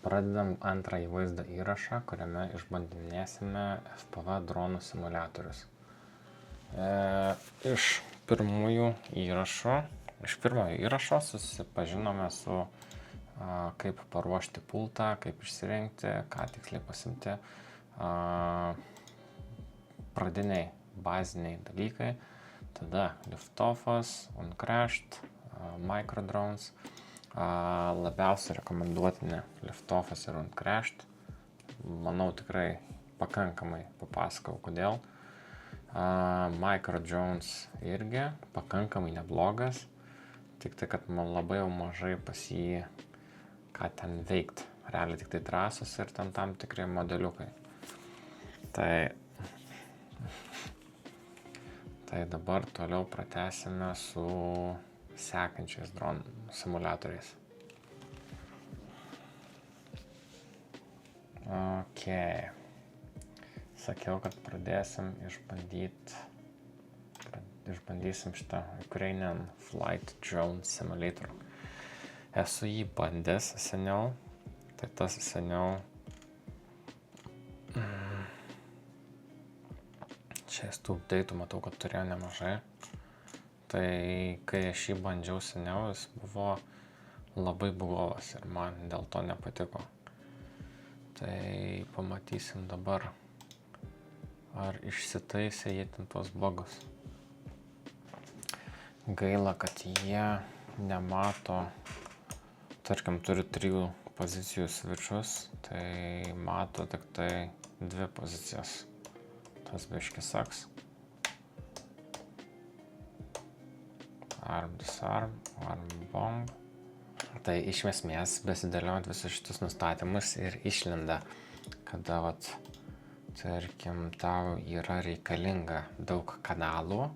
Pradedam antrąjį vaizdo įrašą, kuriame išbandinėsime FPV dronų simuliatorius. Iš pirmojo įrašo susipažinome su kaip paruošti pultą, kaip išsirinkti, ką tiksliai pasimti, pradiniai baziniai dalykai, tada liftoffas, uncrashed, microdrones. Labiausiai rekomenduotini liftoffas ir uncrashed. Manau, tikrai pakankamai papasakau, kodėl. Microdrones irgi pakankamai neblogas, tik tai, kad man labai jau mažai pas jį ką ten veikt. Realiai tik tai trasos ir ten tam tikri modeliukai. Tai dabar toliau pratęsime su sekančiais dronų simuliatoriais. Sakiau, kad išbandysim šitą Ukrainian Flight Drone Simulator. Esu jį bandęs seniau, tai tas seniau čia tų update'ų matau, kad turėjo nemažai. Tai kai aš jį bandžiau seniau, jis buvo labai bugovas ir man dėl to nepatiko. Tai pamatysim dabar, ar išsitaisė jie ten tuos bugus. Gaila, kad jie nemato, tarkim, turi 3 pozicijų switchus, tai mato tik tai 2 pozicijas. Tas biški saks. Arm, disarm, arm, bomb. Tai iš esmės, besidėliojant visus šitus nustatymus ir išlenda, kada, tarkim, tau yra reikalinga daug kanalų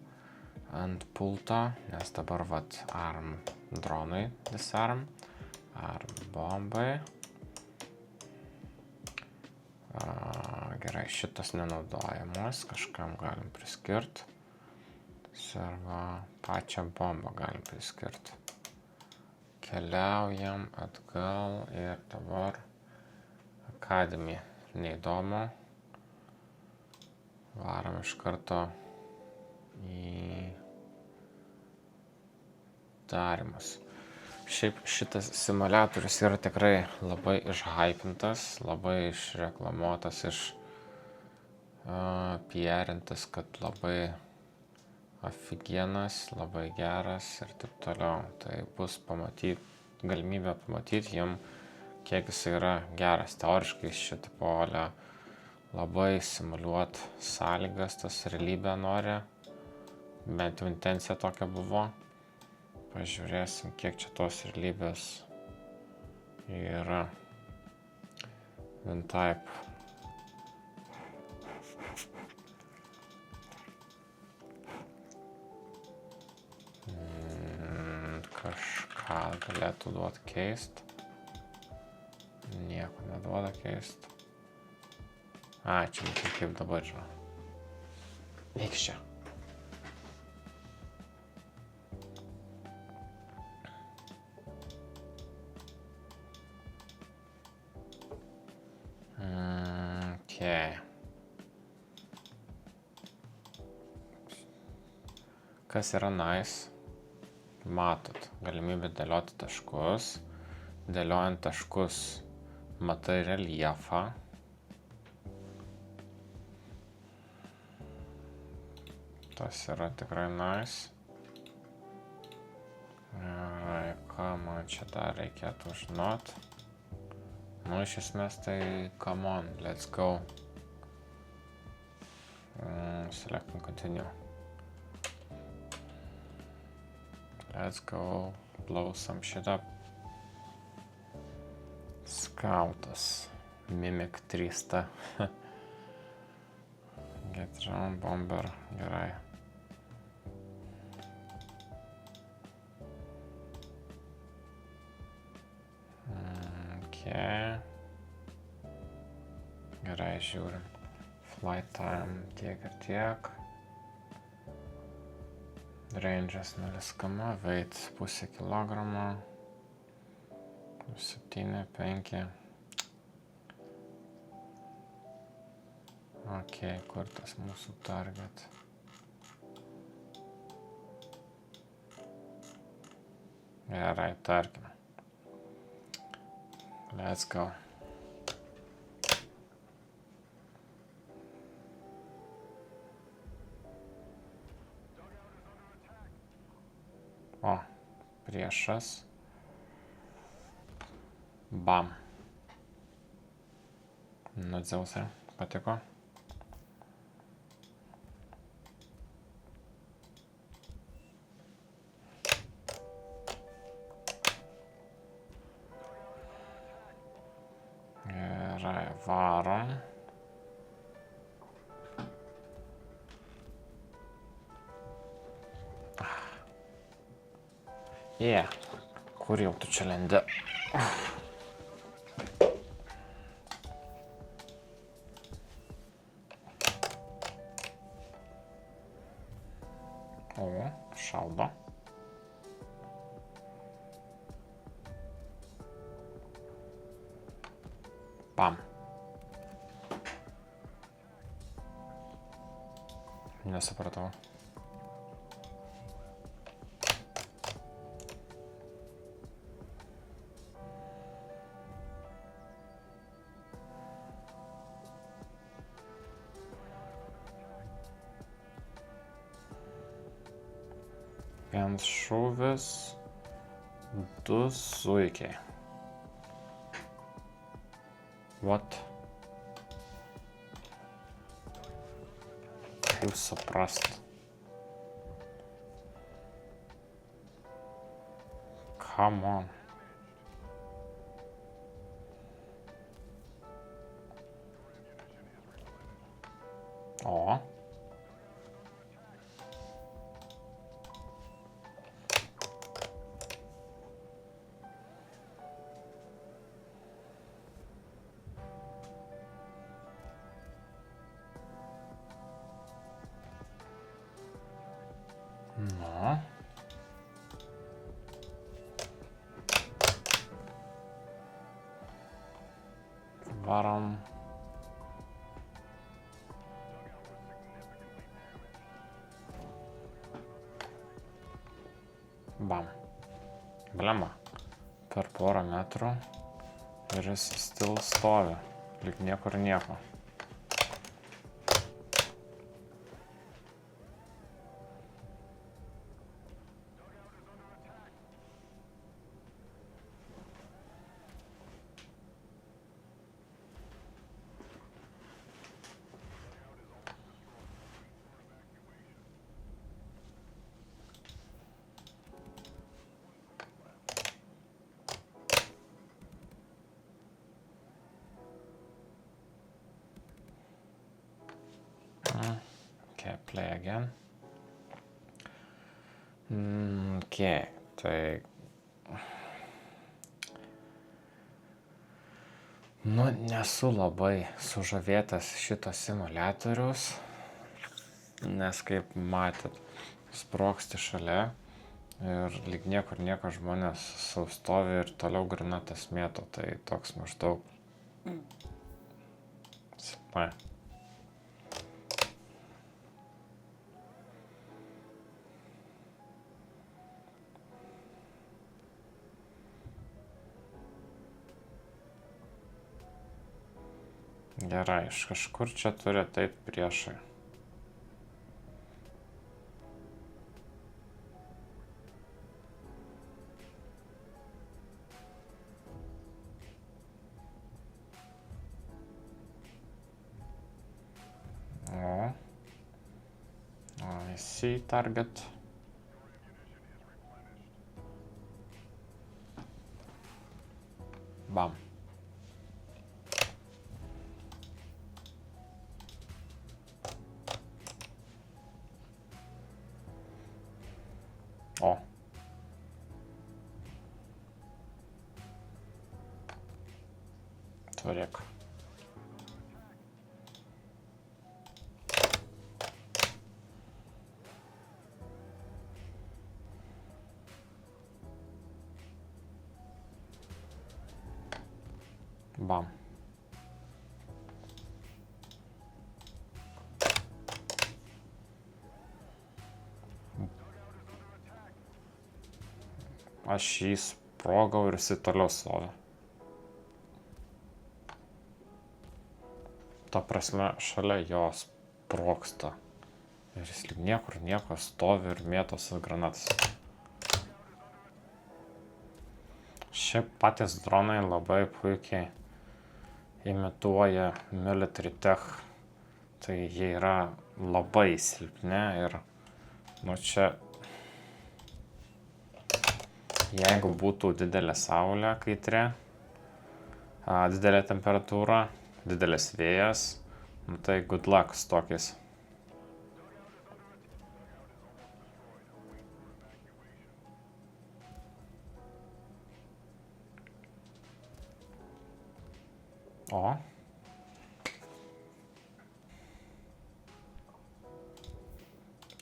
ant pulto, nes dabar, arm dronui disarm, arm bombai. Gerai, šitas nenaudojamas, kažkam galim priskirti. Arba pačią bombą galim priskirti. Keliaujam atgal ir dabar Academy. Neįdomu. Varam iš karto į darymus. Šiaip šitas simuliatorius yra tikrai labai išhypintas, labai išreklamuotas, PRintas, kad labai aфиgenas, labai geras ir taip toliau. Tai bus galimybė pamatyti jam, kiek jis yra geras. Teoriškai šitą polę labai simuliuoti sąlygas, tas realybę nori. Bent jau intencija tokia buvo. Pažiūrėsim, kiek čia tos realybės yra. WinType. Kažką galėtų duoti keist. Nieko neduoda keist. Čia matai kaip dabar yra. Vyks čia. Kas yra nice, matot, galimybė dėlioti taškus. Dėliojant taškus matai reljefą. Tas yra tikrai nice. Ką man čia dar reikėtų žinot? Iš esmės tai come on, let's go. Select and continue. Let's go, blow some shit up. Scoutas, Mimic 300. Get drone, bomber, gerai. Gerai, žiūrim. Flight time tiek ir tiek. Range'as 0,, weight 0,5 kg. 7, 5. Ok, kur tas mūsų target? Gerai, tarkim. Let's go. O, priešas. Bam. Nu, Dzeusai, patiko. Gerai, varom. Kur jau tu čia lendi? O, šaudo. Pam. Nesupratau. Vienas šūvis, 2 zuikiai. What? Kaip suprast? Come on. O. Nu. Varom. Bam. Blemba. Per porą metrų ir jis still stovi. Lyg niekur nieko. Okay, play again. Okay, tai... Nu, nesu labai sužavėtas šito simuliatoriaus, nes kaip matėt, sprogsti šalia ir lyg niekur nieko žmonės saustovi ir toliau granatas mėto, tai toks maždaug... Spa. Gerai, iš kažkur čia turi ateit priešai. O. I see target. Bam. O. Turėk. Bam. aš jį sprogau ir jis toliau stovi. Ta prasme, šalia jos sprogsta. Ir jis lyg niekur nieko stovi ir mėtosi granatas. Šiaip patys dronai labai puikiai imituoja military tech. Tai jie yra labai silpni ir, nu čia, jeigu būtų didelė saulė kaitri, didelė temperatūra, didelis vėjas, nu tai good luck su tokiais. O.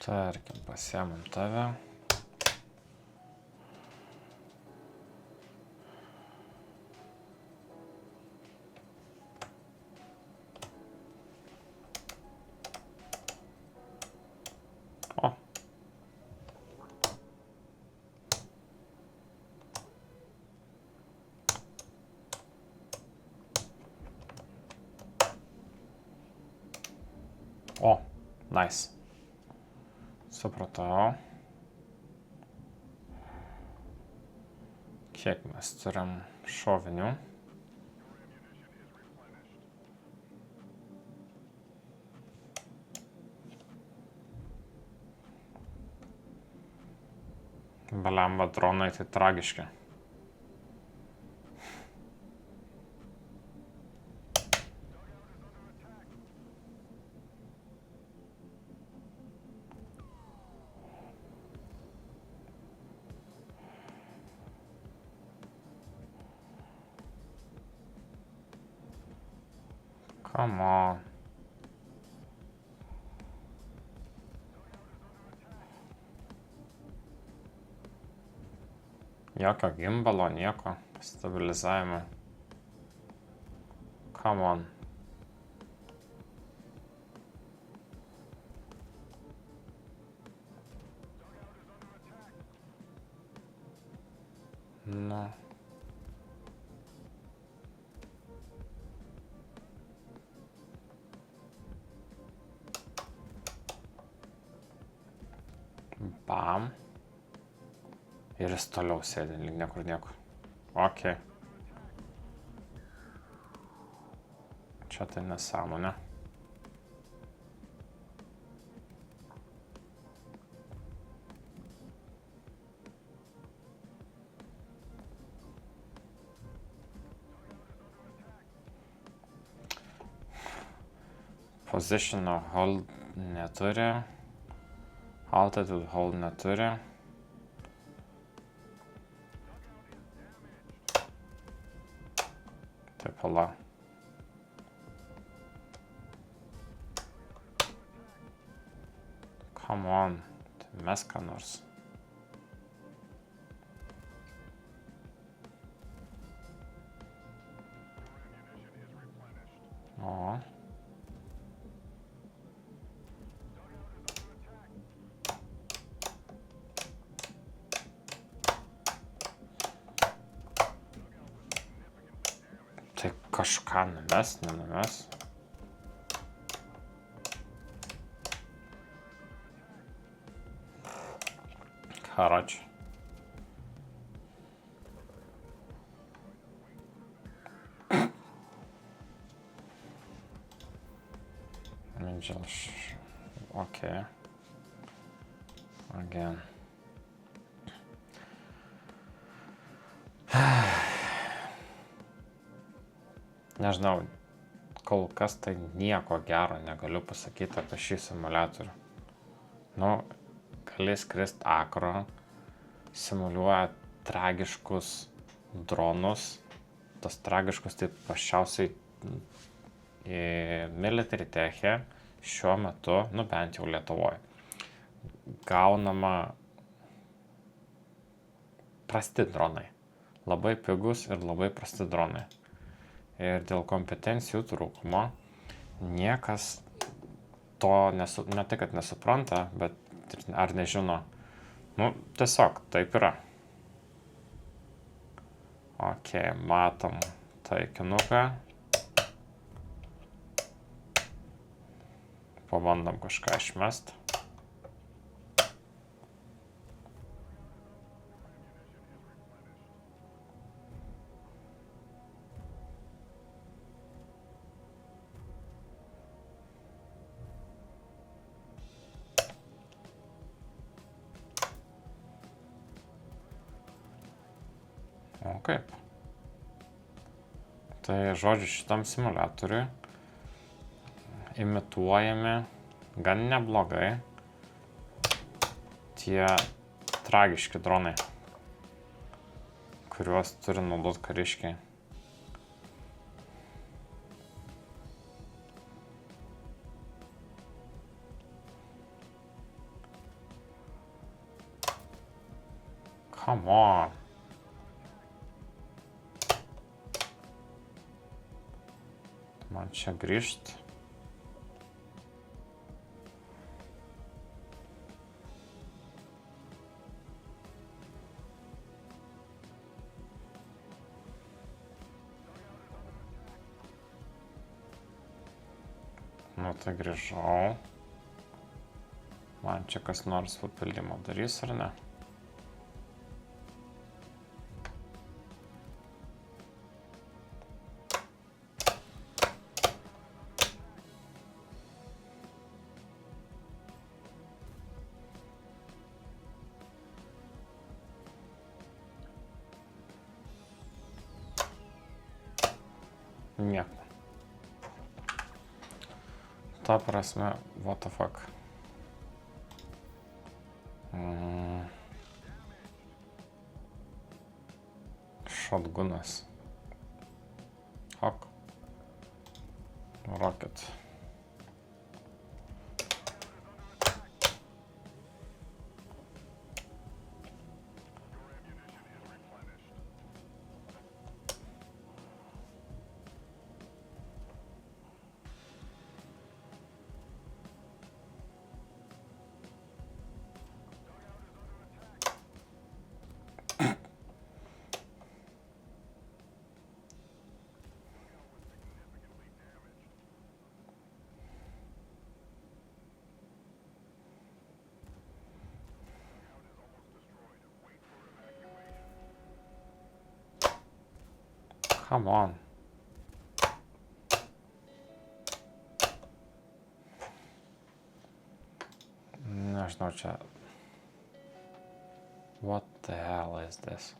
Tarkim, pasiemam tave. O. O, nice. Supratau. Kiek mes turim šovinių? Blemba, dronai tai tragiški. Come on. Jokio gimbalo, nieko. Stabilizavimo. Come on. Nu. Bam. Ir jis toliau sėdi, lyg niekur nieko. Ok. Čia tai nesąmonė. Positional hold neturi. Altitude hold neturi. Taip, pala. Come on. Tai mes ką nors. O. Tai kažką numes, nenumes. Karač. Angels. Okay. Again. Nežinau, kol kas tai nieko gero negaliu pasakyti apie šį simuliatorių. Nu, gali skrist akro, simuliuoja tragiškus dronus. Tas tragiškus tai paprasčiausiai military tech'e šiuo metu, nu bent jau Lietuvoje, gaunama prasti dronai. Labai pigus ir labai prasti dronai. Ir dėl kompetencijų trūkumo niekas to ne tai, kad nesupranta, bet ar nežino. Nu, tiesiog taip yra. Ok, matom taikinuką. Pabandom kažką išmest. O kaip. Tai žodžiu, šitam simuliatoriui imituojami gan neblogai tie tragiški dronai, kuriuos turi naudot kariškiai. Come on. Man čia grįžt. Nu tai grįžau. Man čia kas nors papildymą darys ar ne? Nieko. Ta prasme, what the fuck. Shotgunas. Ok. Rocket. Come on. Nežinau čia. What the hell is this?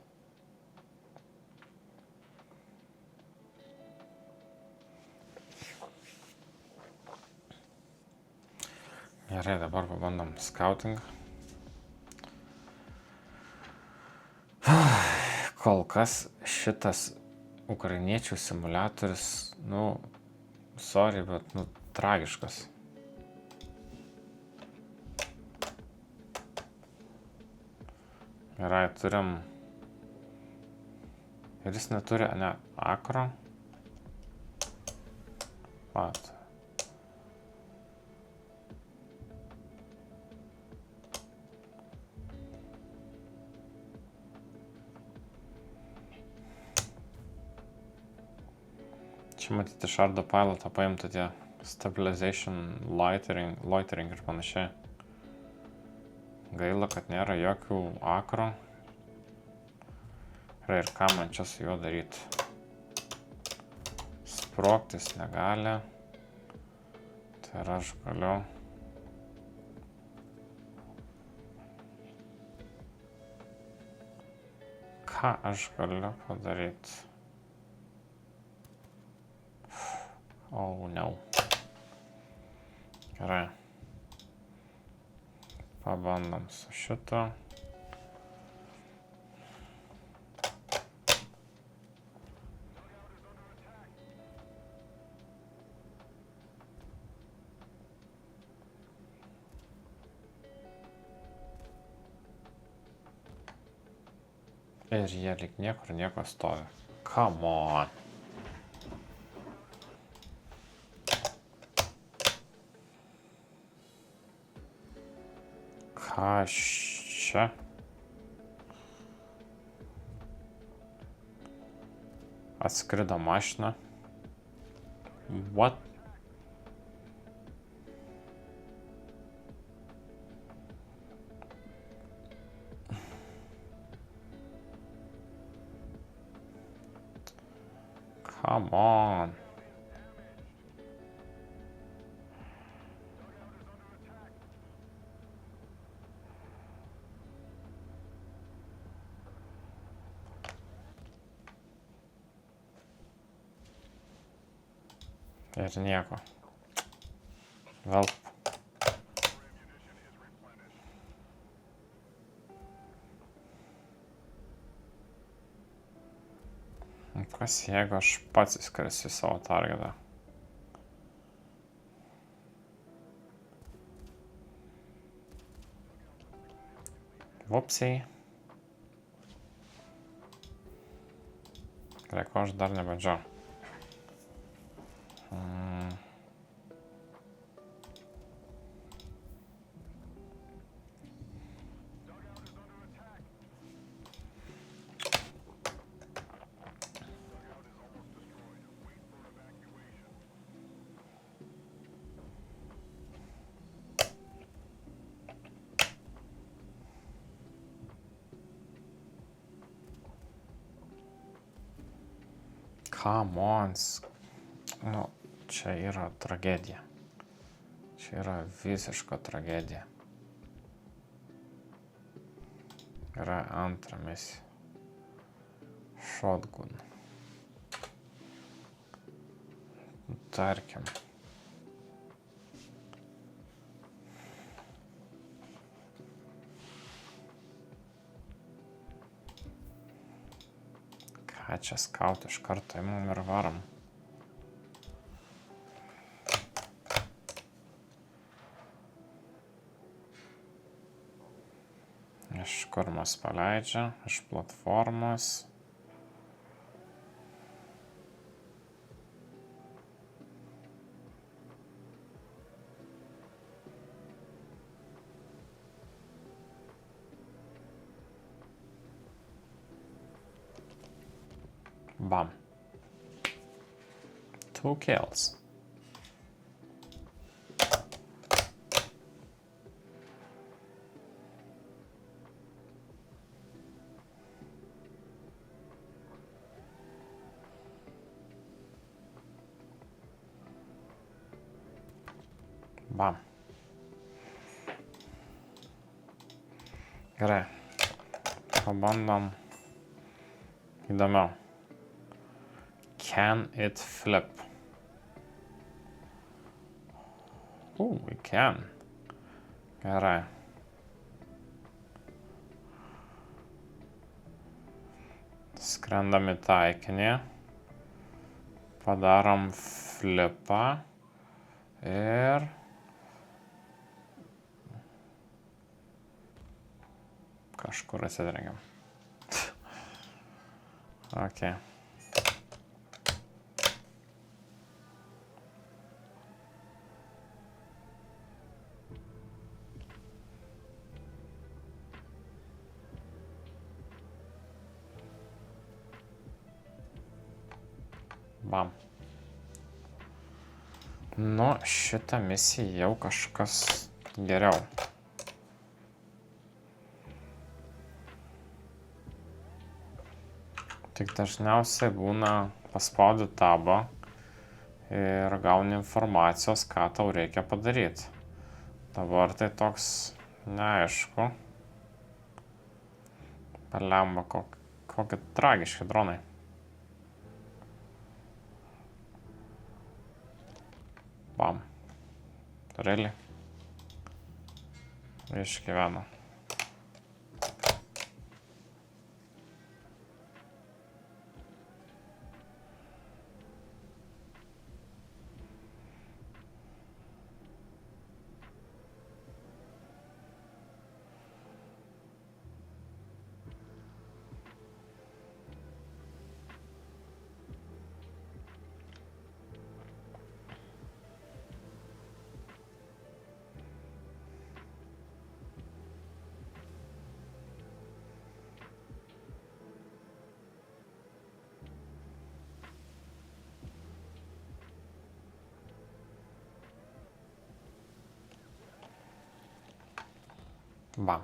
Gerai, dabar pabandom scouting. Kol kas šitas ukrainiečių simuliatorius, nu, sorry, bet, nu, tragiškas. Gerai, turim. Ir jis neturi, ne, akro. Vat. Čia matyti iš Ardo pilotą paimta tie stabilization, loitering ir panašiai. Gaila, kad nėra jokių akro. Ir ką man čia su juo daryti? Sprogtis negali. Tai ir aš galiu. Ką aš galiu padaryti? Oh no. Gerai. Pabandom su šito. Ir jie lyg niekur nieko stovi. Come on. Ką čia? Atskrido mašina. What? Come on. Ir nieko. Velp. Kas jeigu aš pats įskrisiu savo targetą? Vupsiai. Gerai, ko aš dar nebandžiau. Come on. Nu, čia yra tragedija. Čia yra visiška tragedija. Yra antra misija. Shotgun. Tarkim. Ką čia skaut iš karto imam ir varom. Iš kur mus paleidžia? Iš platformos. Bam. 2 kills. Bam. Gerai. Pabandom įdomiau. Can it flip? We can. Gerai. Skrendam į taikinį. Padarom flipą. Ir... kažkur atsidrengiam. Okay. Bam. Nu, šitą misiją jau kažkas geriau. Tik dažniausiai būna paspaudi tabą ir gauni informacijos, ką tau reikia padaryti. Dabar tai toks neaišku. Palemba, kokie tragiški dronai. Bam. Really? Išgyveno. Bam.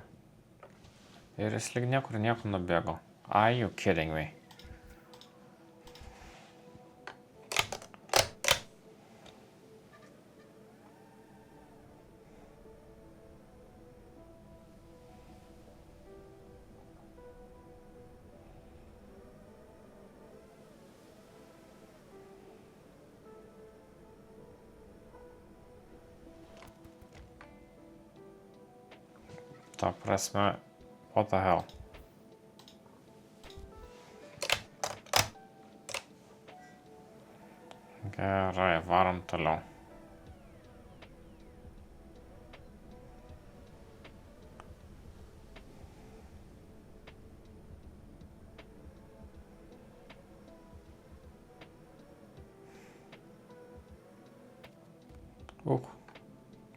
Ir jis lyg niekur nieko nubėgo. Are you kidding me? Ta prasme, what the hell? Gerai, varom toliau.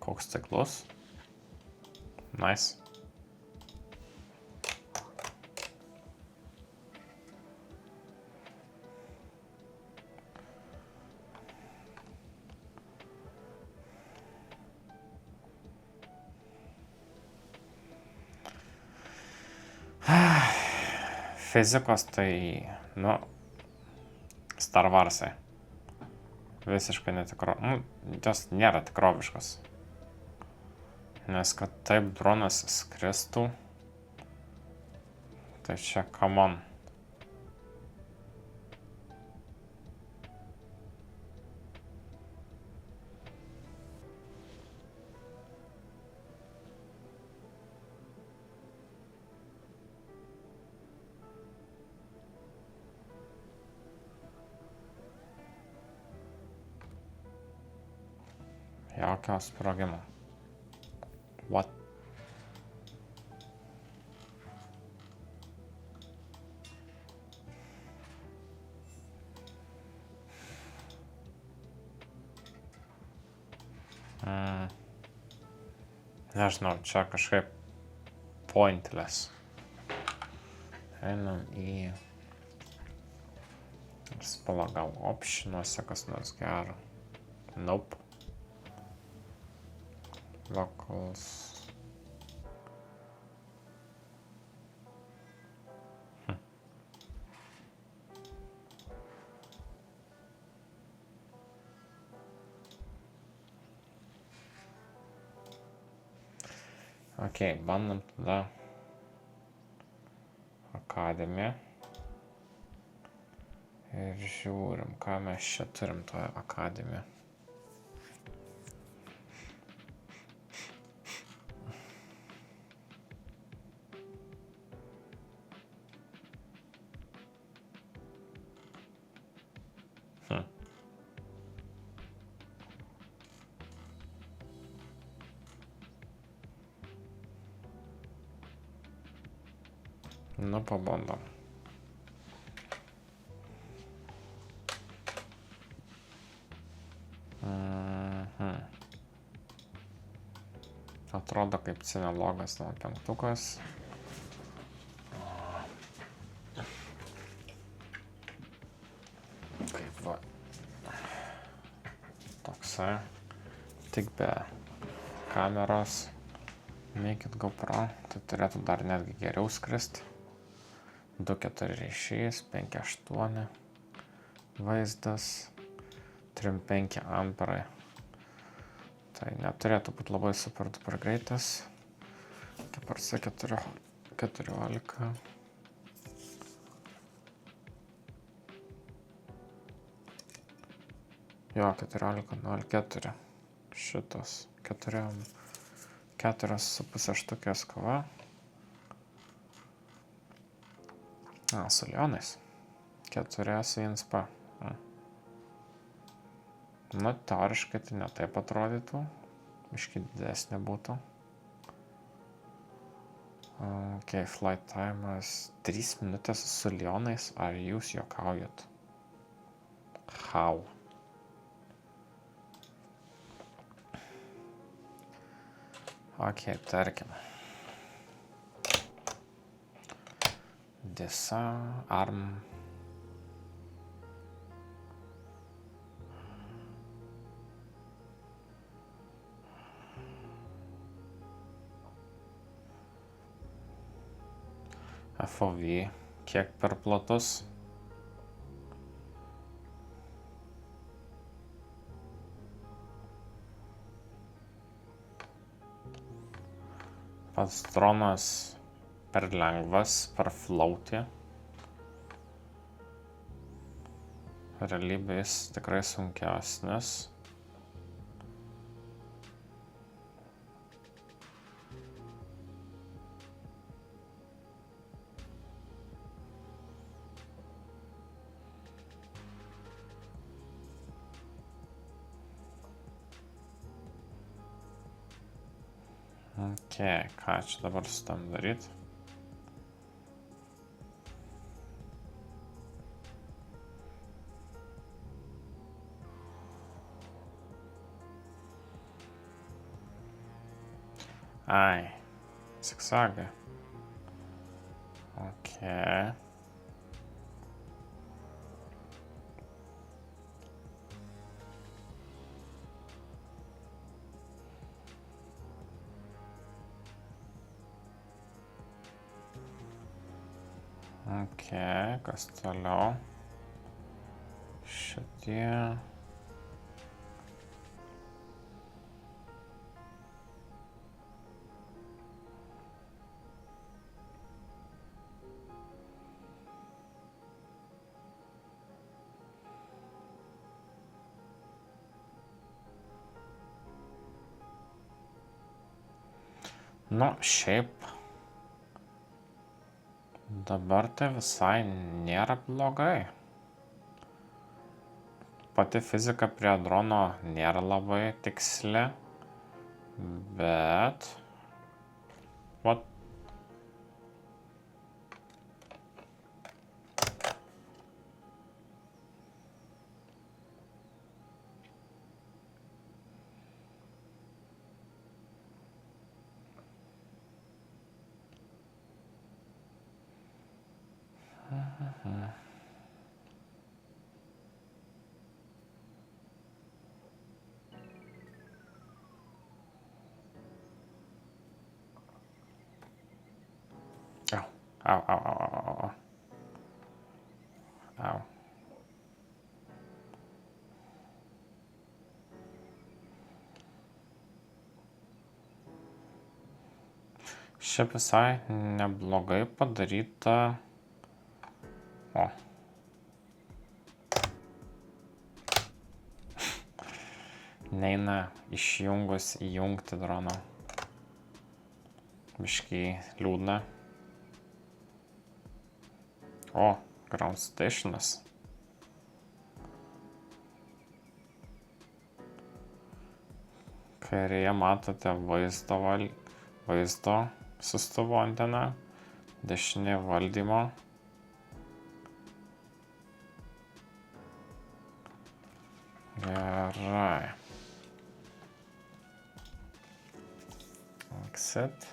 Koks stiklus. Nice. Fizikos tai, Star Warsai. Visiškai netikro, jos nėra tikroviškos. Nes kad taip dronas skristų, tai čia come on. Jokio sprogimo. What? Nežinau, čia kažkaip pointless. Einam į... Spalą gal optionuose kas nors gero. Nope. Vocals. Ok, bandom tada Akademiją. Ir žiūrim, ką mes čia turim toje Akademijoje. Nu, pabandom. Atrodo kaip cinelogas nuo penktukas. Kaip va. Toksai. Tik be kameros. Make it GoPro. Tai turėtų dar netgi geriau skristi. 2.4 ryšys, 5.8 vaizdas, 3.5 amperai. Tai neturėtų būti labai super duper greitas. Kaip ar sa 14. Jo, 14.04. Šitas 4,5 štukės kova. Su lionais. 4,1 spa. Nu, teoriškai tai netaip atrodytų. Biškį didesnė būtų. Ok, flight time'as 3 minutės su lionais. Ar jūs juokaujat? How? Ok, tarkim. Disarm. FOV kiek per platus. Pats dronas per lengvas, per floatį. Realybė jis tikrai sunkesnis. Ką čia dabar su tam daryt? Ai, zigzagai. Kas toliau? Šitie. Nu, šiaip dabar tai visai nėra blogai. Pati fizika prie drono nėra labai tiksli, bet vat Au. Šiaip visai neblogai padaryta. O. Neina išjungus įjungti droną. Biškį liūdna. O, ground stationas. Kairėje matote vaizdo siųstuvo anteną, dešinė valdymo. Gerai. Exit.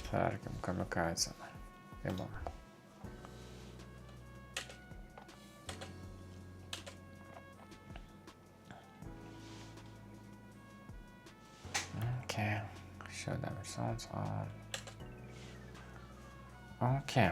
Tarkim, kamikadzę. Imam. Okay. Show them results on. Okay.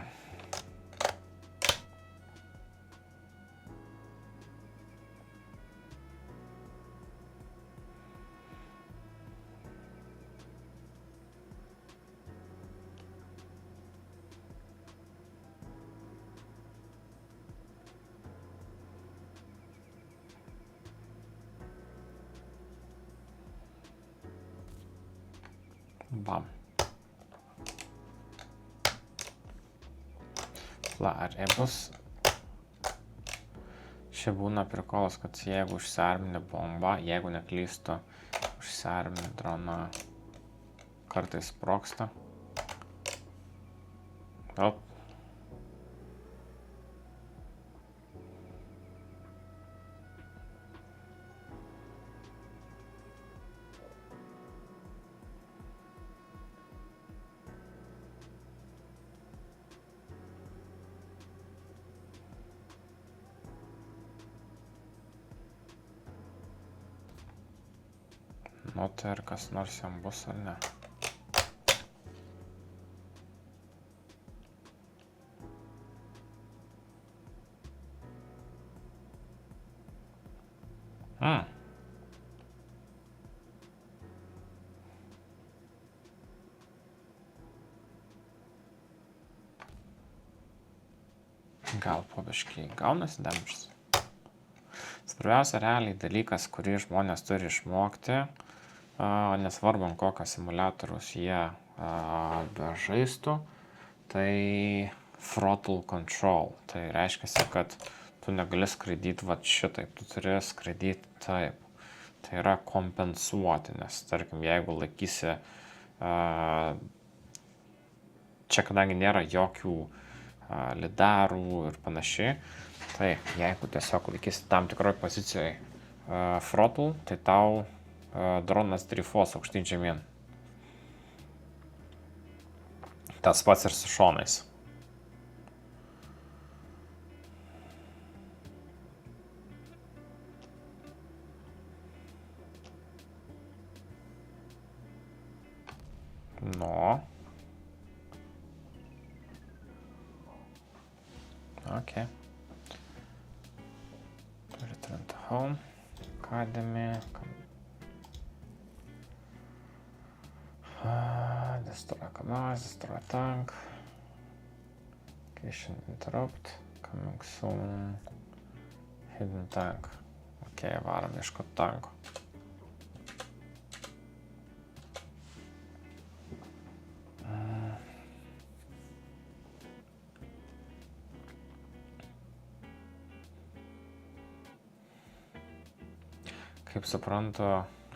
Bam. Ar bus. Čia būna prikolas, kad jeigu užsiarmini bombą, jeigu neklystu, užsiarmini droną, kartais sprogsta. Op. Nu tai ar kas nors jam bus ar ne? Gal po biškį gaunasi damages. Svarbiausia realiai dalykas, kurį žmonės turi išmokti, nesvarbu, kokio simuliatoriaus jie bežaistų, tai throttle control. Tai reiškia, kad tu negali skraidyti va šitaip, tu turi skraidyti taip. Tai yra kompensuoti, nes tarkim, jeigu laikysi, čia kadangi nėra jokių lidarų ir panašiai, tai jeigu tiesiog laikysi tam tikroj pozicijoje throttle, tai tau dronas dreifuos aukštyn žemyn. Tas pats ir su šonais. No. Okay. Return to home. Academy. Destroy Kamaz, destroy tank. Location interrupt. Coming soon. Hidden tank. Okay, varom ieškot tanko. Kaip suprantu,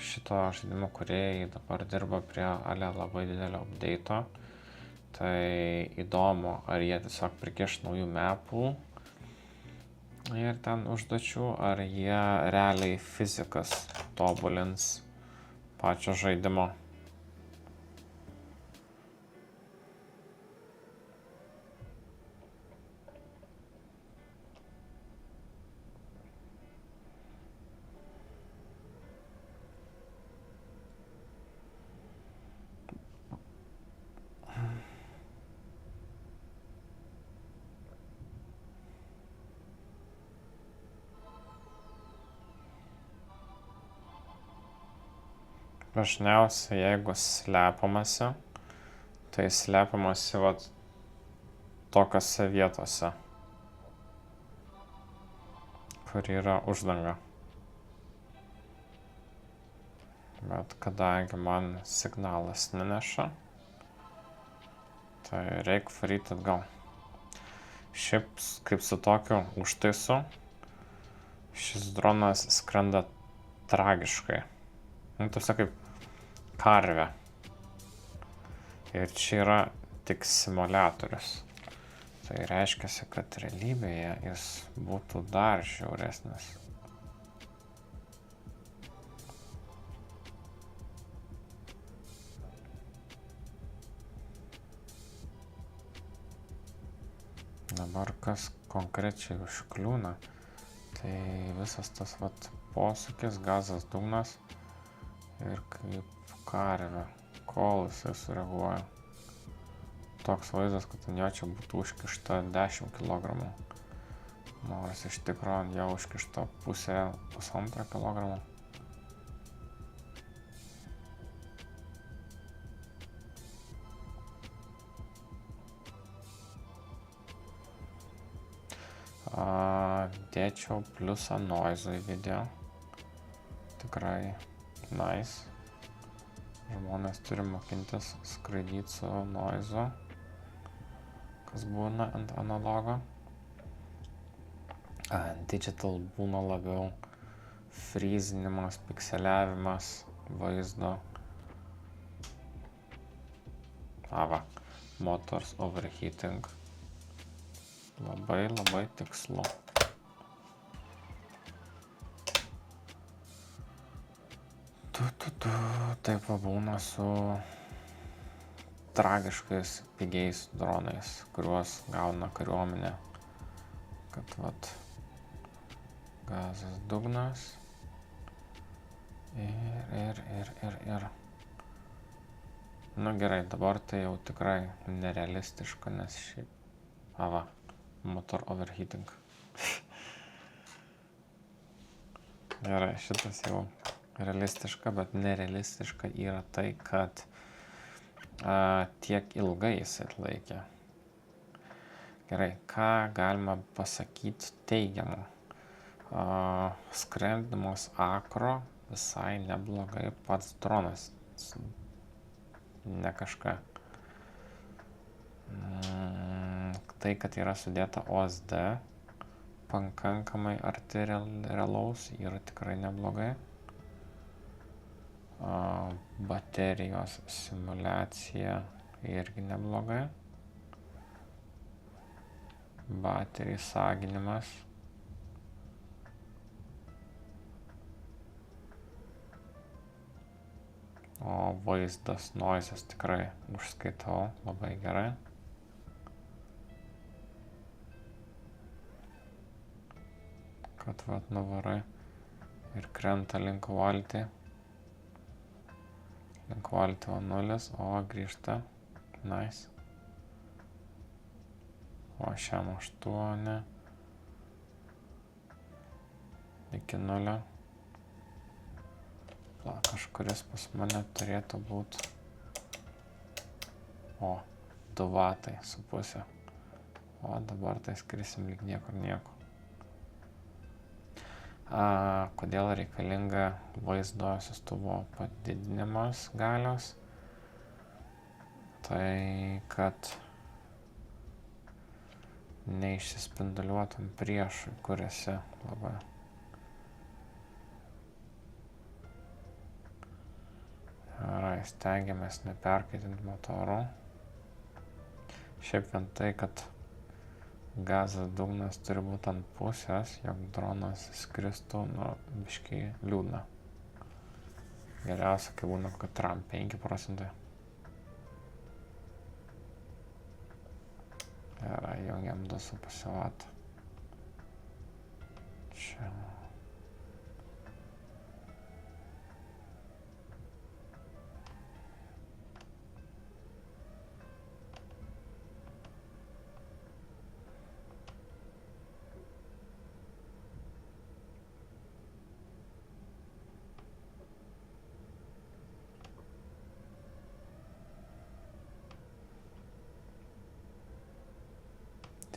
šito žaidimo kūrėjai dabar dirba prie labai didelio update'o. Tai įdomu, ar jie tiesiog prikiš naujų mapų ir ten užduočių, ar jie realiai fizikas tobulins pačio žaidimo. Dažniausiai, jeigu slepiamasi, tai slepiamasi vat tokiose vietose, kur yra uždanga. Bet kadangi man signalas neneša, tai reikia varyti atgal. Šiaip kaip su tokiu užtaisu, šis dronas skrenda tragiškai. Tarsi kaip karvė. Ir čia yra tik simuliatorius. Tai reiškia, kad realybėje jis būtų dar žiauresnis. Dabar kas konkrečiai užkliūna, tai visas tas posūkis, gazas dugnas ir kaip karvė, kol jisai sureaguoja. Toks vaizdas, kad ant jo čia būtų užkišta 10 kg. Nors iš tikro ant jo užkišta pusantro kilogramo. Dėčiau pliusą noizui video. Tikrai nice. Žmonės turi mokintis skraidyti su noizu, kas būna ant analogo. Digital būna labiau freezinimas, pikseliavimas vaizdo. Motors overheating. Labai tikslu. Taip būna su tragiškais pigiais dronais, kuriuos gauna kariuomenė. Kad gazas dugnas ir. Nu gerai, dabar tai jau tikrai nerealistiška, nes šiaip. Motor overheating. Gerai, šitas jau realistiška, bet nerealistiška yra tai, kad tiek ilgai jis atlaikė. Gerai, ką galima pasakyti teigiamą? Skrendamos akro visai neblogai, pats dronas ne kažką. Tai, kad yra sudėta OSD, pakankamai arti realaus, yra tikrai neblogai. Baterijos simuliacija irgi neblogai. Baterijų saginimas. O vaizdas, noisas tikrai užskaitau labai gerai. Kad vat nuvarai ir krenta link valtį. Link valtį 0, o grįžta. Nice. O šiam 8. Iki 0. Kažkuris pas mane turėtų būti. O, 2 vatai su pusė. O dabar tai skrisim lyg niekur nieko. Kodėl reikalinga vaizdo siųstuvo padidinimas galios? Tai, kad neišsispinduliuotum priešui, kur esi labai. Gerai, stengiamės neperkaitinti motorų. Šiaip vien tai, kad gazas dugnas turi būti ant pusės, jog dronas skristų, biškai liūdna. Geriausia, kai būna kokia tram 5%. Gerai, jungiam 2,5 W. Čia.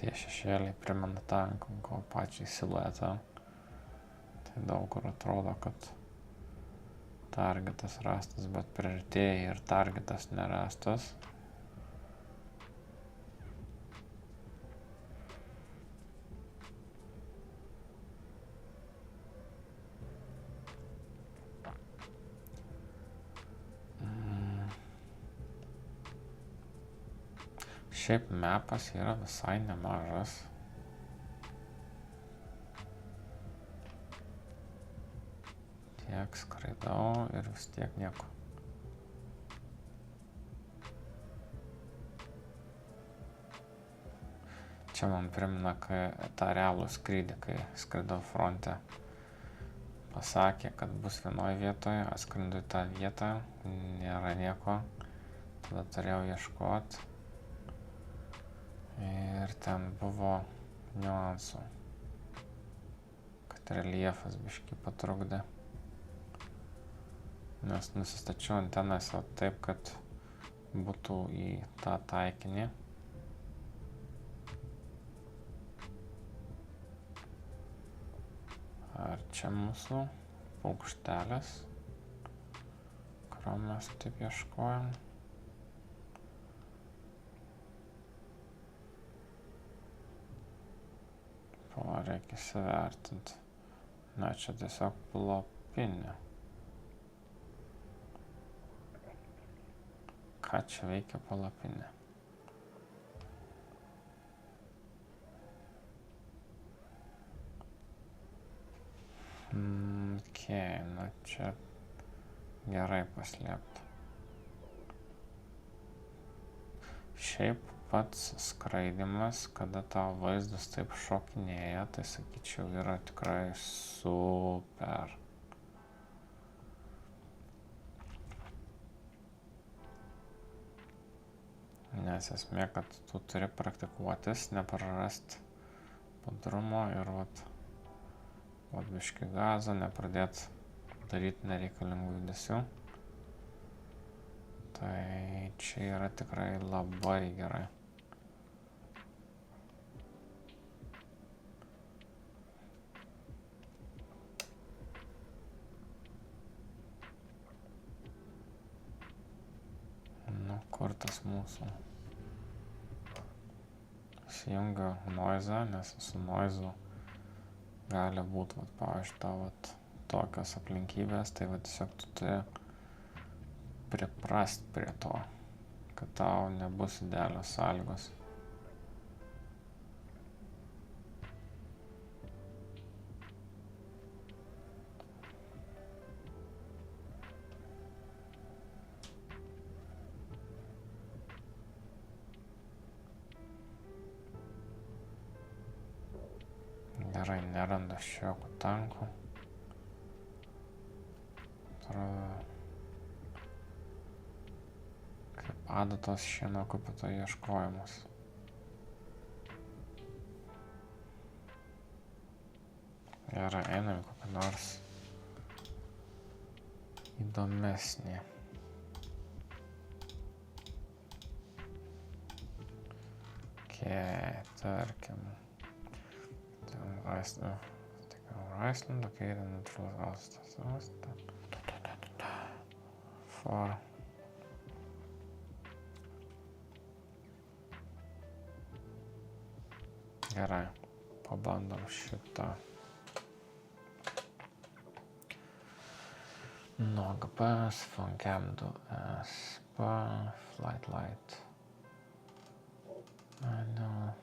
Tie šešėliai primena tanko pačiai siluetą. Tai daug kur atrodo, kad targetas rastas, bet priartėja ir targetas nerastas. Šiaip mapas yra visai nemažas. Tiek skraidau ir vis tiek nieko. Čia man primena, kai tą realų skrydį, kai skraidau fronte. Pasakė, kad bus vienoje vietoje, atskrendu į tą vietą, nėra nieko. Tada turėjau ieškoti. Ir ten buvo niuansų, kad reljefas biškį patrukdė. Nes nusistačiau antenas taip, kad būtų į tą taikinį. Ar čia mūsų paukštelis, kurio mes taip ieškojom. Reikia įsivertinti. Na, čia tiesiog palapinė. Ką čia veikia palapinė? Na čia gerai paslėpta. Šiaip pats skraidimas, kada tavo vaizdas taip šokinėja, tai sakyčiau, yra tikrai super. Nes esmė, kad tu turi praktikuotis, neprarasti budrumo ir vat duot biškį gazą, nepradėt daryti nereikalingų judesių. Tai čia yra tikrai labai gerai. Nu, kur tas mūsų? Įsijungiu noizą, nes su noizu gali būt, vat, pavyzdžiui, tavo tokios aplinkybės, tai vat, tiesiog tu turi priprast prie to, kad tau nebus idealios sąlygos. Gerai, nerandu šiokų tankų. Atrodo, kaip adatos šieno kupito ieškojimas. Gerai, einam į kokį nors įdomesnį. Tarkim. Iceland, okay, the neutral for gerai, pabandom šitą. NogBus, Funkcam 2SP, Flight Light. No.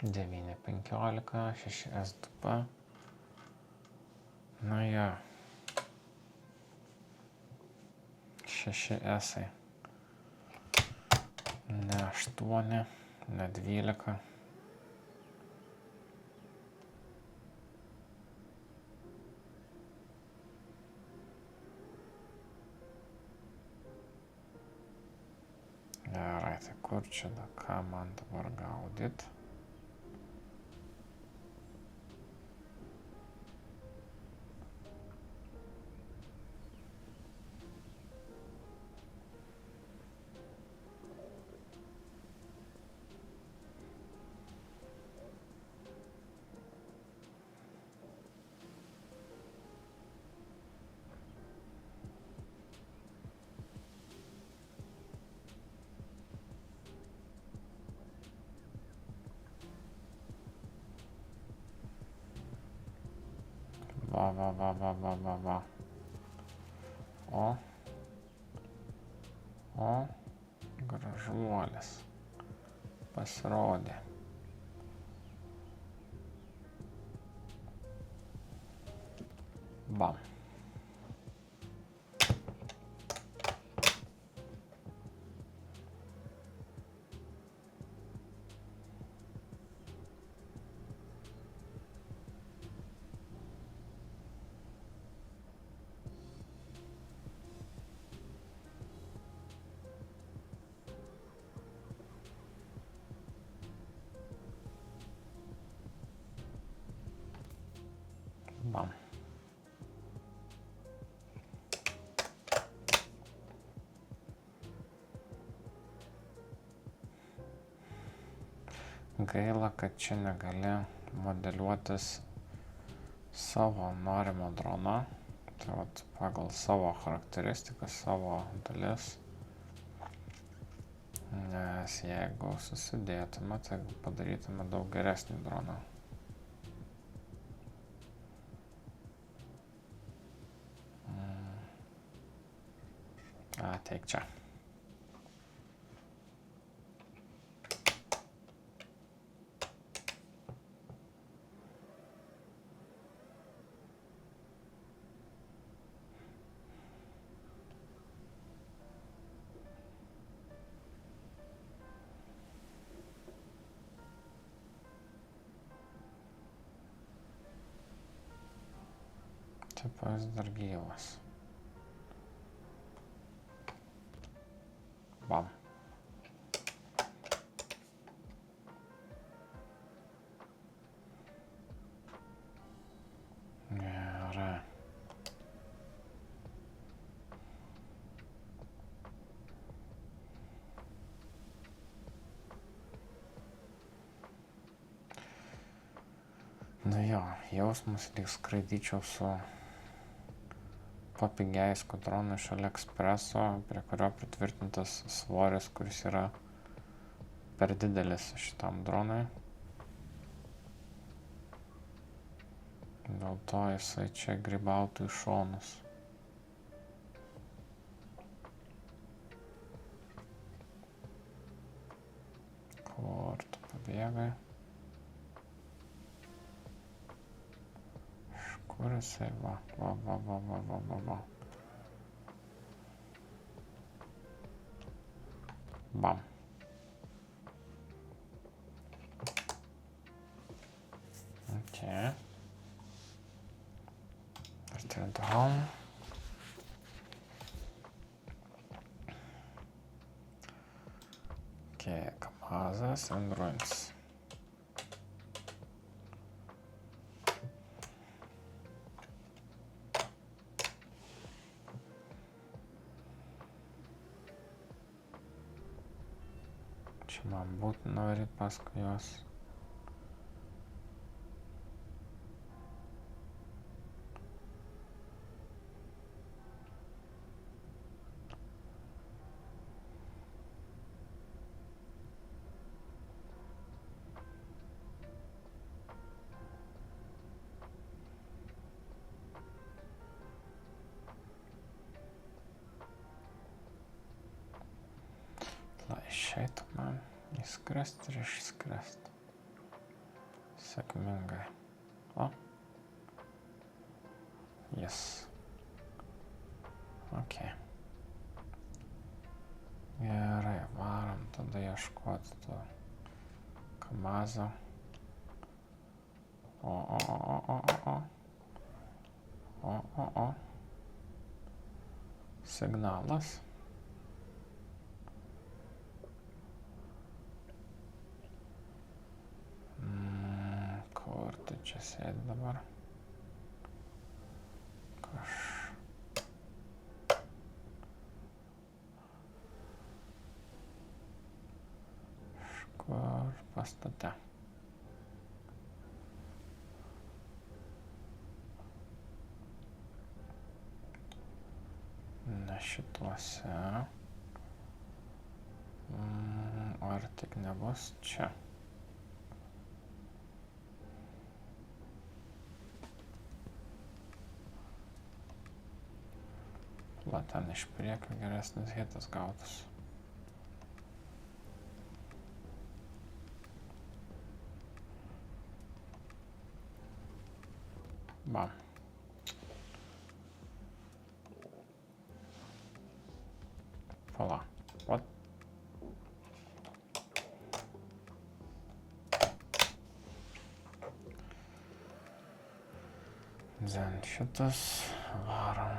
9.15, 6S2P. Na jo. 6S. Ne 8, ne 12. Gerai, tai kur čia, ką man dabar gaudyt? Va. O, gražuolis pasirodė. Bam. Bam. Gaila, kad čia negali modeliuotis savo norimo drono, tai vat pagal savo charakteristikas, savo dalis, nes jeigu susidėtume, tai padarytume daug geresnį droną. Ateik čia. Tipas dar gyvas. Bam. Nu jo, jausmas lyg skraidyčiau su papigiaisku dronu iš AliExpresso, prie kurio pritvirtintas svoris, kuris yra per didelis šitam dronui. Dėl to jisai čia grybautų į šonus. Kur tu pabėgai? Kur jisai? Va. Bam. Okay. Return to home. Okay, Kamazas and ruins. Čia man būtina varyt paskui juos. Išeitų man įskrest ir išskrest. Sėkmingai. O. Yes. Ok. Gerai, varom tada ieškoti to Kamazo. O. Signalas. Kur tu čia sėdi dabar? Kažkur pastate. Ne šituose. Ar tik nebus čia? Va, ten iš priekio geresnis hitas gautus. Bam. Pala. What? Zen šitas. Varom.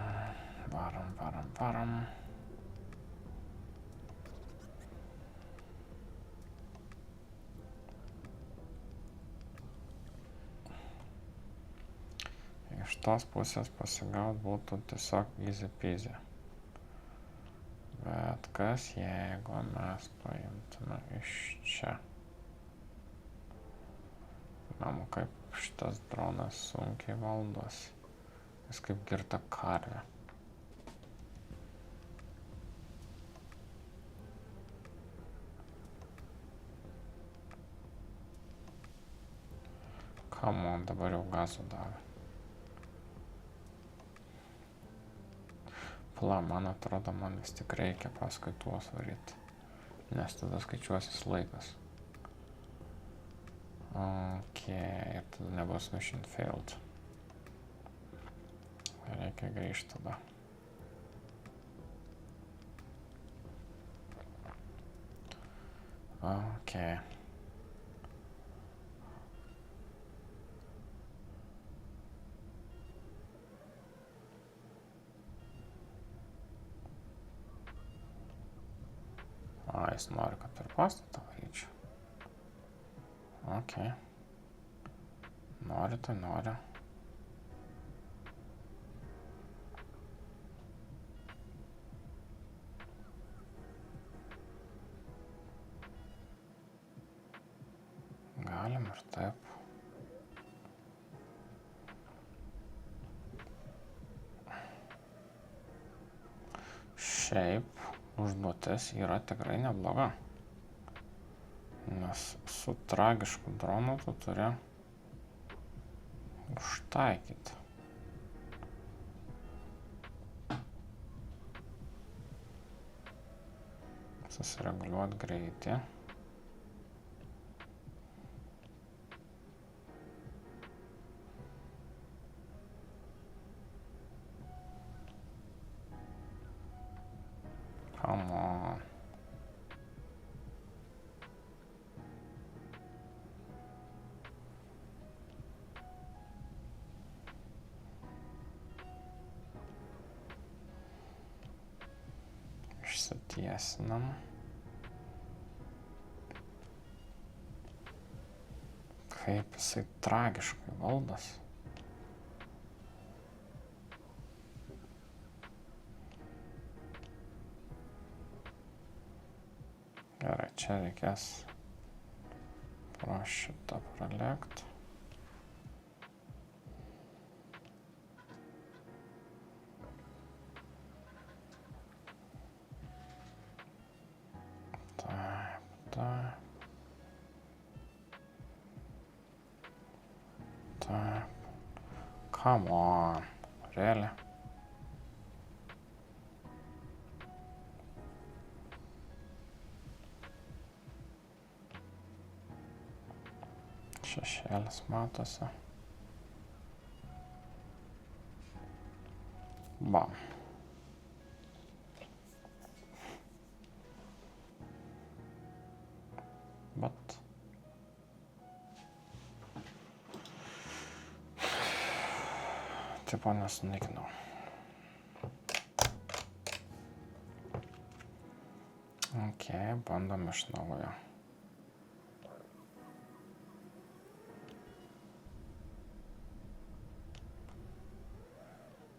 Iš tos pusės pasigaut būtų tiesiog easy peasy. Bet kas jeigu mes paimtume iš čia? Mamu, kaip šitas dronas sunkiai valdosi. Jis kaip girta karvė. Come on, dabar jau gazų davė. Pala, man atrodo, man vis tik reikia paskui tuos varyti. Nes tada skaičiuosis laikas. Ok, ir tada nebus mission failed. Reikia grįžti tada. Ok. Jis nori, kad per pastatą varyčiau. Ok. Nori, tai nori. Galim ir taip. šiaip užduotis yra tikrai nebloga. Nes su tragišku dronu tu turi užtaikyti. Susireguliuoti greitį. Come on. Išsitiesinam. Kaip jisai tragiškai valdosi. Gerai, čia reikės pro šitą pralėkt. Taip. Come on, really? Šešėlis matosi. Bam. Bet tipo nesunaikinau. Ok, bandom iš naujo.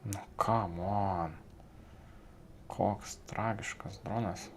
Nu, come on. Koks tragiškas dronas.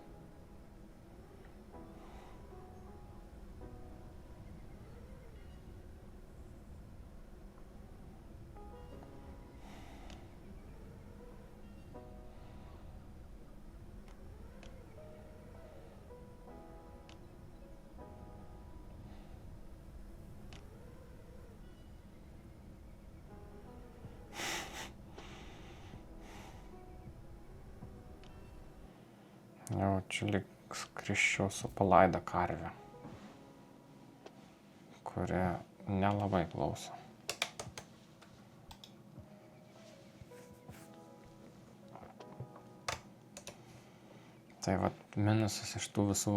Jaučiu lyg skrisčiau su palaida karve, kuri nelabai klauso. Tai vat minusas iš tų visų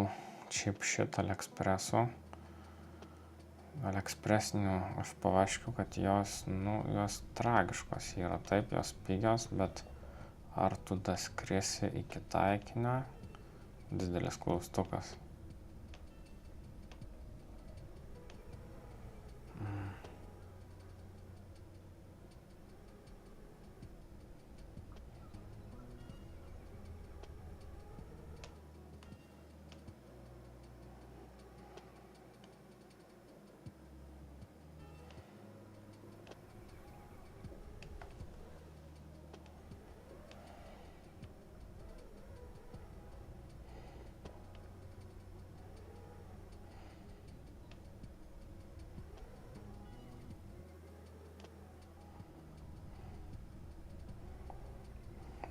šiaip šit AliExpressų. AliExpressinių aš pavaškiu, kad jos tragiškos yra. Taip, jos pigios, bet ar tu daskrisi iki taikinio? Didelis klaustukas.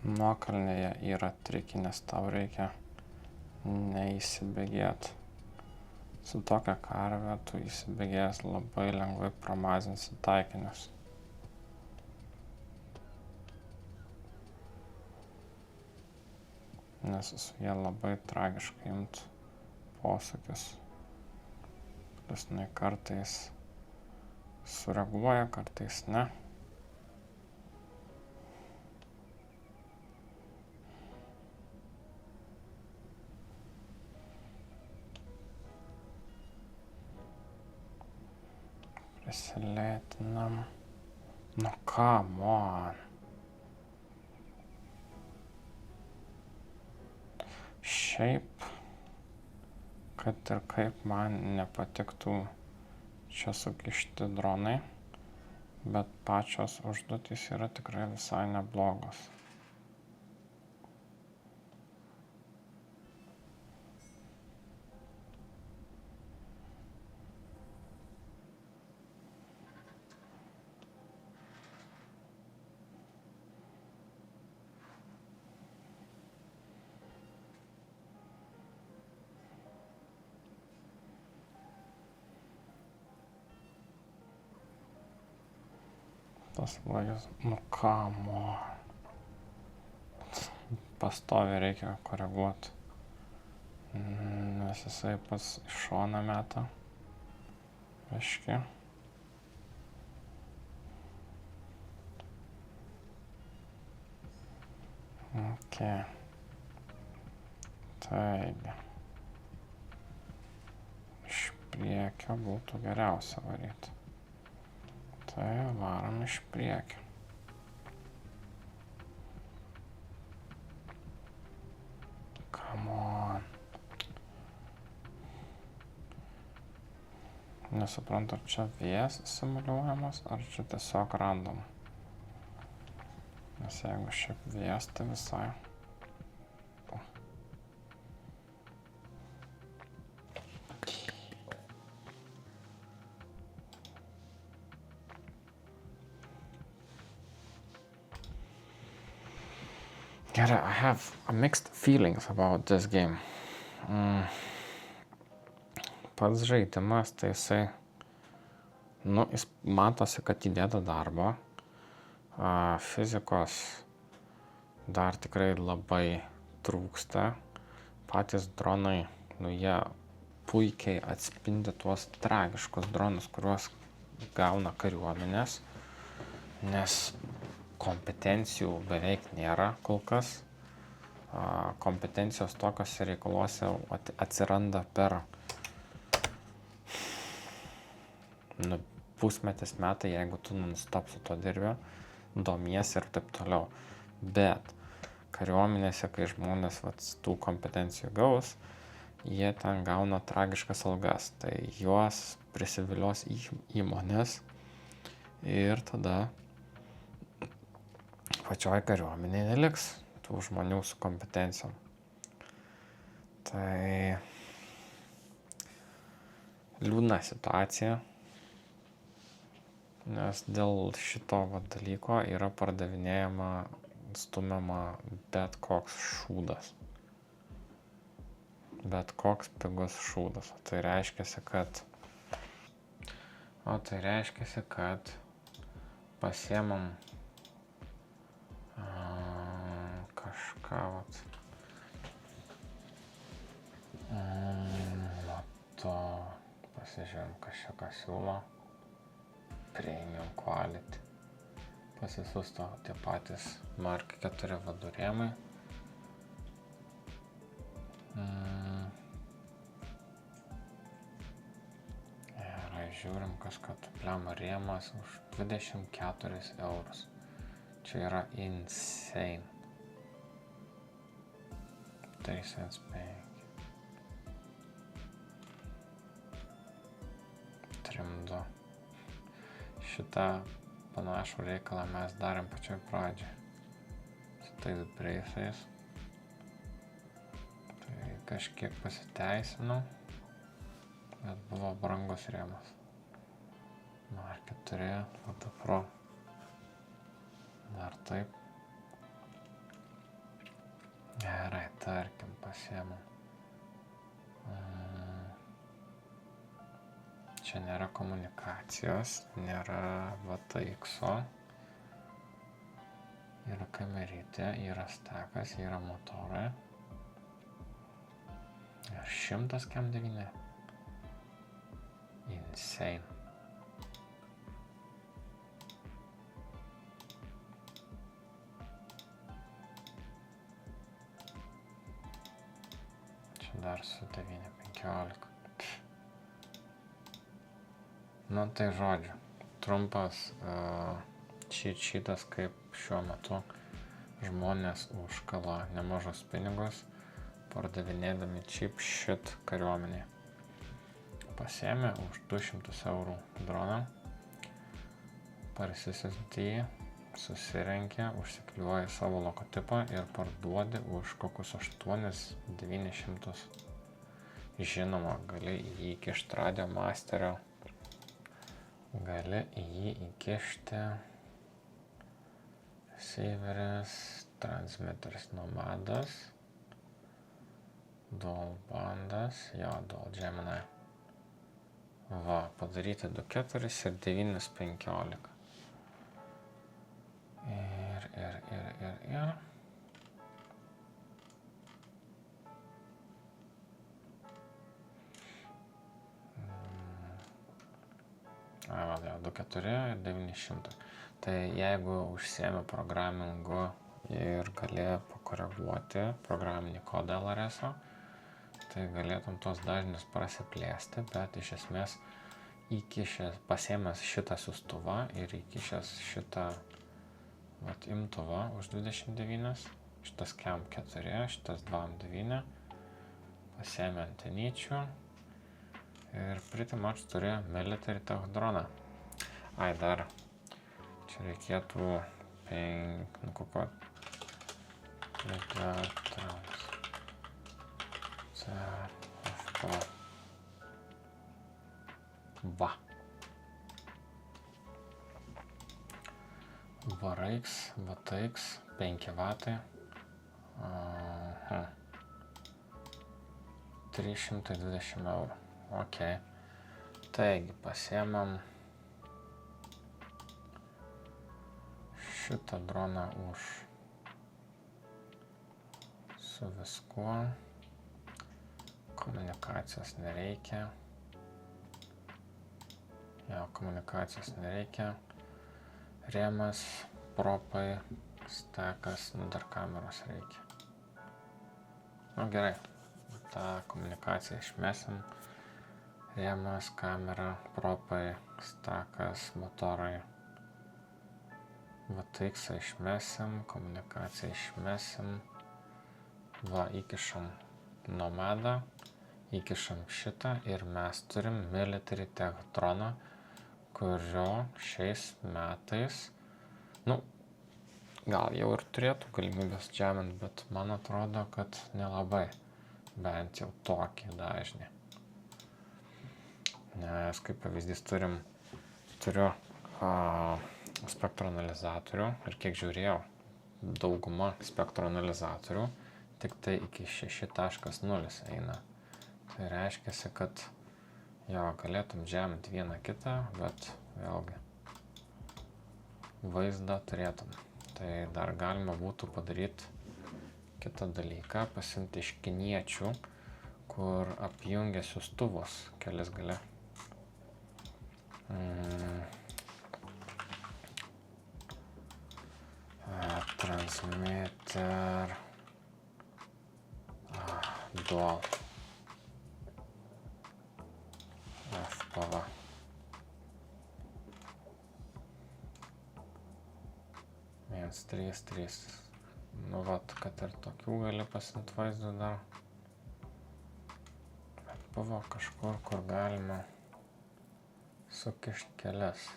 Nuokalnėje yra trikinės, tau reikia neįsibėgėti. Su tokia karve tu įsibėgėjęs labai lengvai pramazinsi taikinius. Nes su jie labai tragiškai imt posūkius. Plius jinai kartais sureaguoja, kartais ne. Prisilėtinam. Nu, come on. Šiaip, kad ir kaip man nepatiktų čia sukišti dronai, bet pačios užduotys yra tikrai visai neblogos. Tas vagis, nu kamo. Pastoviai reikia koreguoti. Nes jisai pats iš šoną meta. Aiškiai. Ok. Taigi. Iš priekio būtų geriausia varyti. Tai varom iš priekio. Come on. Nesuprantu, ar čia vėjas simuliuojamas, ar čia tiesiog random. Nes jeigu šiaip vėjas, tai visai. Gerai, I have mixed feelings about this game. Pats žaidimas, tai jisai, jis matosi, kad įdėta darbo. Fizikos dar tikrai labai trūksta. Patys dronai, jie puikiai atspindi tuos tragiškus dronus, kuriuos gauna kariuomenės, nes kompetencijų beveik nėra kol kas. Kompetencijos tokiuose reikaluose atsiranda per pusmetis metai, jeigu tu non-stop su to dirbi, domiesi ir taip toliau. Bet kariuomenėse, kai žmonės tų kompetencijų gaus, jie ten gauna tragiškas algas. Tai juos prisivilios įmonės ir tada pačioj kariuomenėje neliks tų žmonių su kompetencijom. Tai liūdna situacija, nes dėl šito dalyko yra pardavinėjama, stumiama bet koks šūdas. Bet koks pigus šūdas. Tai reiškiasi, kad pasiemam kažką pasižiūrėjom, kas čia ką siūlo. Premium quality. Pasisusto tie patys Mark 4 vadurėmai. Ir žiūrim, kažką pliama rėmas už 24 eurus. Čia yra insane. 3,5. Trimdo. Šitą panašų reikalą mes darėm pačioj pradžioj. Su tais breisais. Tai kažkiek pasiteisino, bet buvo brangus rėmas. Mark 4, Photo Pro. Dar taip. Gerai, tarkim, pasiėmam. Čia nėra komunikacijos, nėra VTX-o. Yra kamerytė, yra stekas, yra motorai. Ir 100 cam 9. Insane. Dar su 9.15. Tai žodžiu, trumpas cheat-sheetas, kaip šiuo metu žmonės užkala nemažus pinigus, pardavinėdami cheap shit kariuomenį. Pasiėmė už 200 eurų droną, parsisiunti jį, susirenkia, užsikliuoja savo logotipą ir parduodi už kokius 8-900. Žinoma, gali jį įkišti radio masterio, gali jį įkišti receiveris, transmitteris nomadas, dual bandas, dual Gemini. Padaryti 2.4 ir 9.15. Ir. Vėl 2.4 ir 900. Tai jeigu užsiemi programingu ir gali pakoreguoti programinį kodą LRS-o, tai galėtum tos dažnius prasiplėsti, bet iš esmės pasiėmęs šitą siųstuvą ir įkišęs šitą imtuvą už 29, šitas CAM 4, šitas 2M9, pasiėmė antenyčių ir pretty much turi military tech droną. Dar čia reikėtų VRX, VTX, 5 vatai, 320 eurų. Ok. Taigi, pasiemam šitą droną už su viskuo. Komunikacijos nereikia. Komunikacijos nereikia. Rėmas, propai, stekas, dar kameros reikia. Gerai, tą komunikaciją išmesim. Rėmas, kamera, propai, stekas, motorai. VTX išmesim, komunikaciją išmesim. Įkišam nomadą, įkišam šitą ir mes turim military tech droną, kurio šiais metais, gal jau ir turėtų galimybės džemint, bet man atrodo, kad nelabai, bent jau tokį dažnį. Nes kaip pavyzdys turiu spektro analizatorių ir kiek žiūrėjau, dauguma spektro analizatorių tik tai iki 6.0 eina. Tai reiškia, kad galėtum džemint vieną kitą, bet vėlgi vaizdą turėtum. Tai dar galima būtų padaryti kitą dalyką, pasimti iš kiniečių, kur apjungia siųstuvus kelis gale. Transmitter dual FPV. Viens, trys. Kad ir tokių gali pasimt vaizdų dar. Bet buvo kažkur, kur galima sukišti kelias.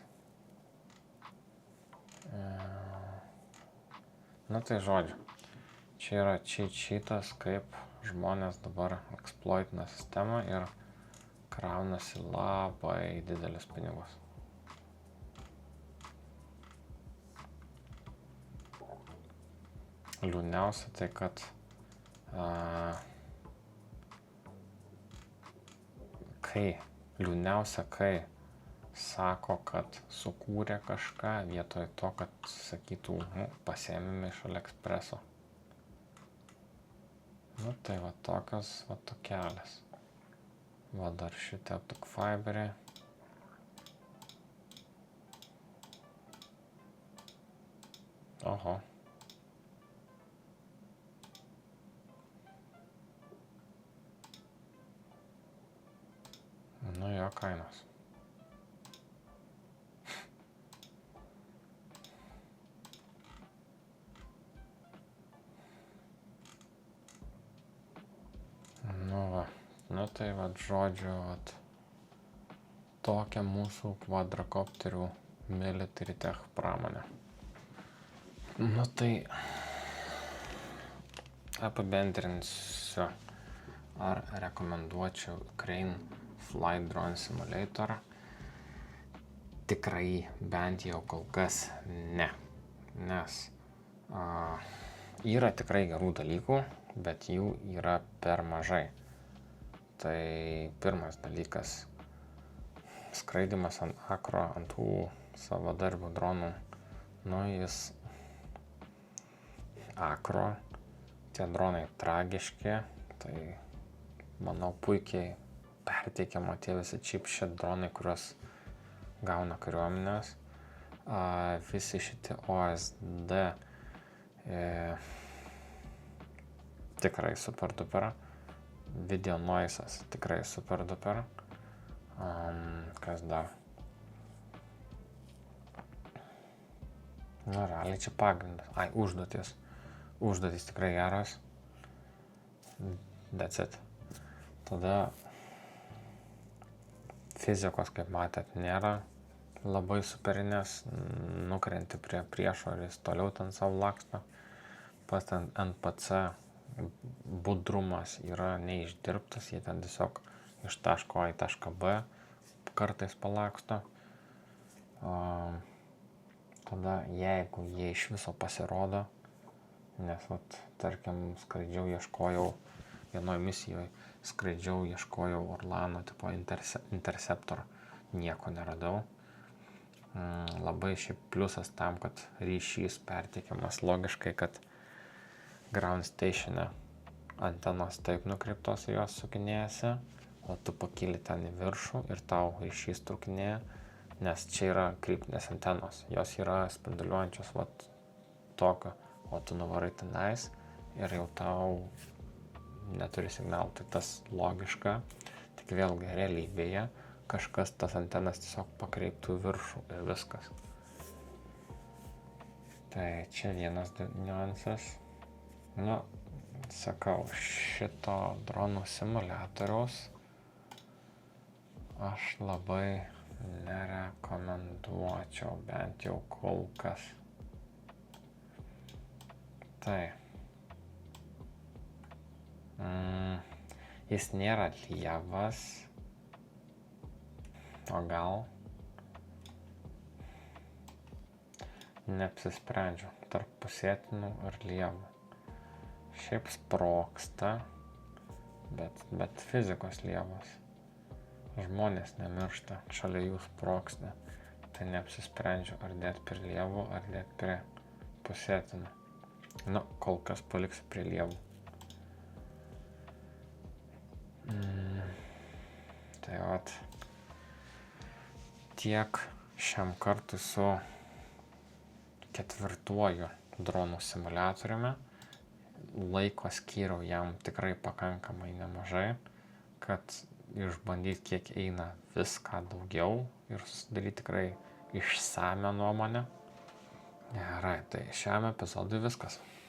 Tai žodžiu, čia yra cheat sheetas, kaip žmonės dabar eksploitina sistemą ir kraunasi labai didelius pinigus. Liūdniausia tai, kad kai sako, kad sukūrė kažką vietoj to, kad sakytų, pasiėmėme iš AliExpreso. Tai tokios tokelės. Dar šitie optic fiberiai. Oho. Jo kainos. Tai žodžiu, tokia mūsų kvadrakopterių military tech pramonė. Tai apibendrinsiu, ar rekomenduočiau Crane Flight Drone Simulator. Tikrai bent jau kol kas ne, nes yra tikrai gerų dalykų, bet jų yra per mažai. Tai pirmas dalykas, skraidymas ant akro, ant tų savadarbių dronų, jis akro, tie dronai tragiški, tai manau puikiai perteikiama tie visi cheap shit dronai, kuriuos gauna kariuomenės. Visi šitie OSD tikrai super duper. Video noises tikrai super duper. Kas dar? Nu, realiai čia pagrindas. Užduotis. Užduotis tikrai geras. That's it. Tada fizikos, kaip matėt, nėra labai superinės. Nukrenti prie priešo ir jis toliau ten savo laksto. Pas ten NPC budrumas yra neišdirbtas. Jie ten tiesiog iš taško A į tašką B kartais palaksto. Tada jeigu jie iš viso pasirodo, nes tarkim skraidžiau, ieškojau vienoj misijoje, skraidžiau, ieškojau Orlano tipo Interceptor, nieko neradau. Labai šiaip pliusas tam, kad ryšys perteikiamas logiškai, kad ground statione antenos taip nukreiptos į jos sukinėjasi, o tu pakyli ten į viršų ir tau ryšys trukinėja, nes čia yra kryptinės antenos, jos yra spinduliuojančios tokio, o tu nuvarai tenais ir jau tau neturi signalų, tai tas logiška, tik vėlgi realybėje kažkas tas antenas tiesiog pakreiptų į viršų ir viskas. Tai čia vienas niuansas. Nu, sakau, šito dronų simuliatoriaus aš labai nerekomenduočiau, bent jau kol kas. Tai. Jis nėra lievas, o gal neapsisprendžiu tarp pusėtinų ir lievų. Šiaip sproksta, bet fizikos lievas. Žmonės nemiršta, šalia jų sproksta. Tai neapsisprendžiu, ar dėt prie lievų, ar dėt prie pusėtinų. Nu, kol kas paliksiu prie lievų. Tai tiek šiam kartui su 4 dronų simuliatoriumi. Laiko skyriau jam tikrai pakankamai nemažai, kad išbandyti kiek eina viską daugiau ir susidaryti tikrai išsamią nuomonę. Gerai, tai šiam epizodui viskas.